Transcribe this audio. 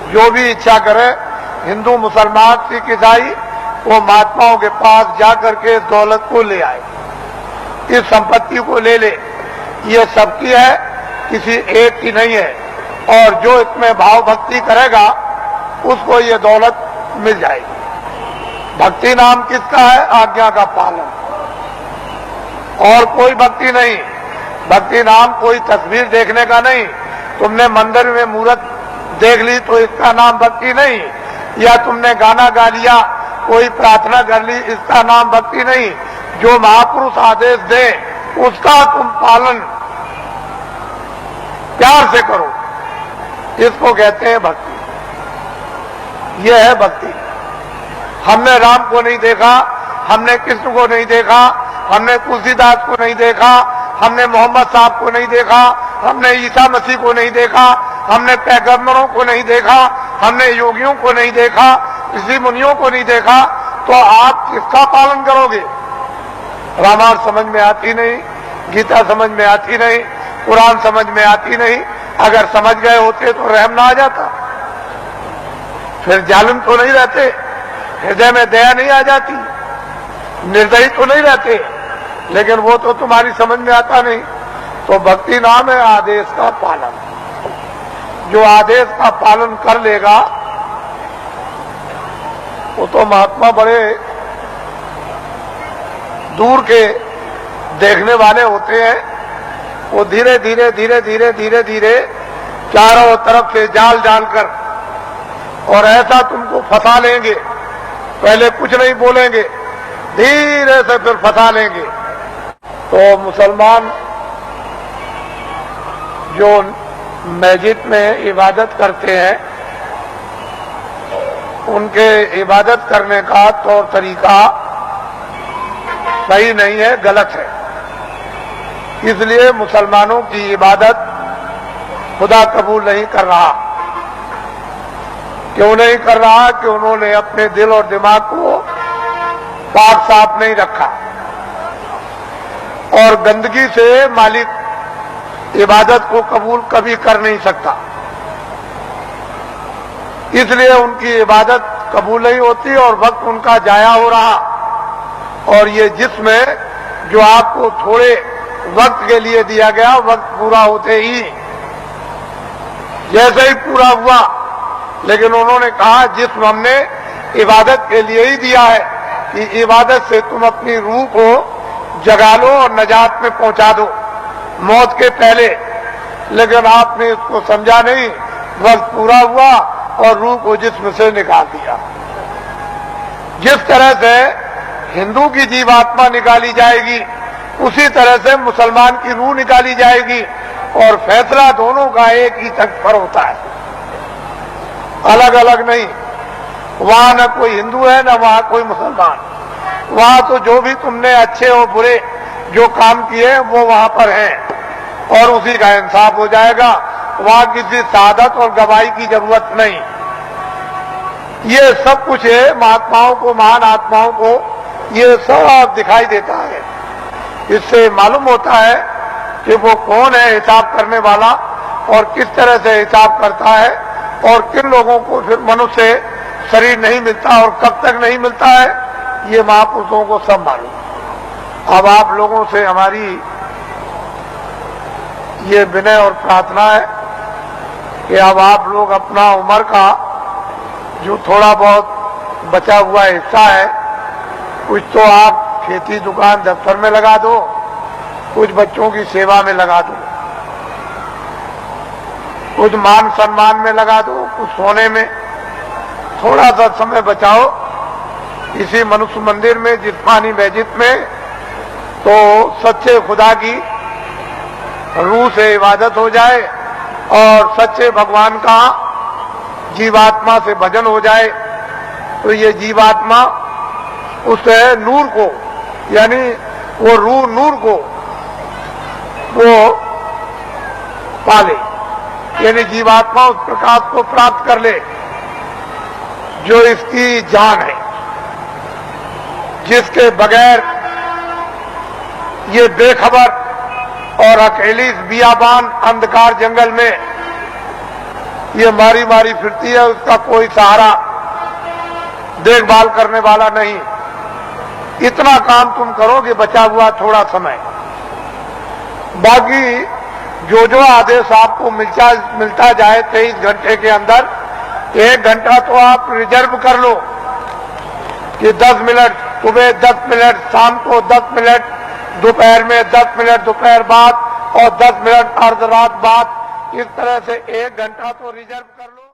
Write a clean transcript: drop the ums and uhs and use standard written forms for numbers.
जो भी इच्छा करे, हिंदू, मुसलमान, सिख, ईसाई, वो महात्माओं के पास जाकर के इस दौलत को ले आए, इस संपत्ति को ले ले। ये सबकी है, किसी एक की नहीं है। और जो इसमें भाव भक्ति करेगा उसको ये दौलत मिल जाएगी। भक्ति नाम किसका है? आज्ञा का पालन, और कोई भक्ति नहीं। भक्ति नाम कोई तस्वीर देखने का नहीं। तुमने मंदिर में मूर्त देख ली तो इसका नाम भक्ति नहीं, या तुमने गाना गा लिया, कोई प्रार्थना कर ली, इसका नाम भक्ति नहीं। जो महापुरुष आदेश दे उसका तुम पालन प्यार से करो, इसको कहते हैं भक्ति। यह है भक्ति। हमने राम को नहीं देखा, हमने कृष्ण को नहीं देखा, हमने तुलसीदास को नहीं देखा, हमने मोहम्मद साहब को नहीं देखा, हमने ईसा मसीह को नहीं देखा, हमने पैगंबरों को नहीं देखा, हमने योगियों को नहीं देखा, ऋषि मुनियों को नहीं देखा, तो आप किसका पालन करोगे? रामायण समझ में आती नहीं, गीता समझ में आती नहीं, कुरान समझ में आती नहीं। अगर समझ गए होते तो रहम ना आ जाता, फिर जालिम तो नहीं रहते, हृदय में दया नहीं आ जाती, निर्दयी तो नहीं रहते। लेकिन वो तो तुम्हारी समझ में आता नहीं। तो भक्ति नाम है आदेश का पालन। जो आदेश का पालन कर लेगा वो तो महात्मा बड़े दूर के देखने वाले होते हैं। वो धीरे धीरे धीरे धीरे धीरे धीरे चारों तरफ से जाल डालकर और ऐसा तुमको फंसा लेंगे। पहले कुछ नहीं बोलेंगे, धीरे से फिर फंसा लेंगे। तो मुसलमान जो मस्जिद में इबादत करते हैं, उनके इबादत करने का तौर तरीका सही नहीं है, गलत है। इसलिए मुसलमानों की इबादत खुदा कबूल नहीं कर रहा। क्यों नहीं कर रहा? कि उन्होंने अपने दिल और दिमाग को पाक साफ नहीं रखा, और गंदगी से मालिक इबादत को कबूल कभी कर नहीं सकता। इसलिए उनकी इबादत कबूल नहीं होती और वक्त उनका जाया हो रहा। और ये जिसमें जो आपको थोड़े वक्त के लिए दिया गया, वक्त पूरा होते ही जैसे ही पूरा हुआ, लेकिन उन्होंने कहा जिस्म हमने इबादत के लिए ही दिया है कि इबादत से तुम अपनी रूह को जगा लो और नजात में पहुंचा दो मौत के पहले। लेकिन आपने इसको समझा नहीं, वक्त पूरा हुआ और रूह को जिस्म से निकाल दिया। जिस तरह से हिंदू की जीवात्मा निकाली जाएगी, उसी तरह से मुसलमान की रूह निकाली जाएगी, और फैसला दोनों का एक ही तख्त पर होता है, अलग अलग नहीं। वहां न कोई हिंदू है न वहां कोई मुसलमान। वहां तो जो भी तुमने अच्छे और बुरे जो काम किए वो वहां पर हैं, और उसी का इंसाफ हो जाएगा। वहां किसी शहादत और गवाही की जरूरत नहीं। ये सब कुछ है महात्माओं को, महान आत्माओं को ये सब दिखाई देता है। इससे मालूम होता है कि वो कौन है हिसाब करने वाला, और किस तरह से हिसाब करता है, और किन लोगों को फिर मनुष्य शरीर नहीं मिलता और कब तक नहीं मिलता है, ये महापुरुषों को सब मालूम। अब आप लोगों से हमारी ये विनय और प्रार्थना है कि अब आप लोग अपना उम्र का जो थोड़ा बहुत बचा हुआ हिस्सा है, कुछ तो आप खेती, दुकान, दफ्तर में लगा दो, कुछ बच्चों की सेवा में लगा दो, कुछ मान सम्मान में लगा दो, कुछ सोने में। थोड़ा सा समय बचाओ इसी मनुष्य मंदिर में, जिस्मानी मस्जिद में, तो सच्चे खुदा की रूह से इबादत हो जाए और सच्चे भगवान का जीवात्मा से भजन हो जाए। तो ये जीवात्मा उस नूर को, यानी वो रूह नूर को वो पाले, यानी जीवात्मा उस प्रकाश को प्राप्त कर ले जो इसकी जान है, जिसके बगैर ये बेखबर और अकेली बियाबान अंधकार जंगल में ये मारी मारी फिरती है, उसका कोई सहारा देखभाल करने वाला नहीं। इतना काम तुम करोगे बचा हुआ थोड़ा समय, बाकी जो जो आदेश आपको मिलता जाए 23 घंटे के अंदर 1 घंटा तो आप रिजर्व कर लो कि 10 मिनट सुबह, 10 मिनट शाम को, 10 मिनट दोपहर में, 10 मिनट दोपहर बाद और 10 मिनट अर्ध रात बाद, इस तरह से 1 घंटा तो रिजर्व कर लो।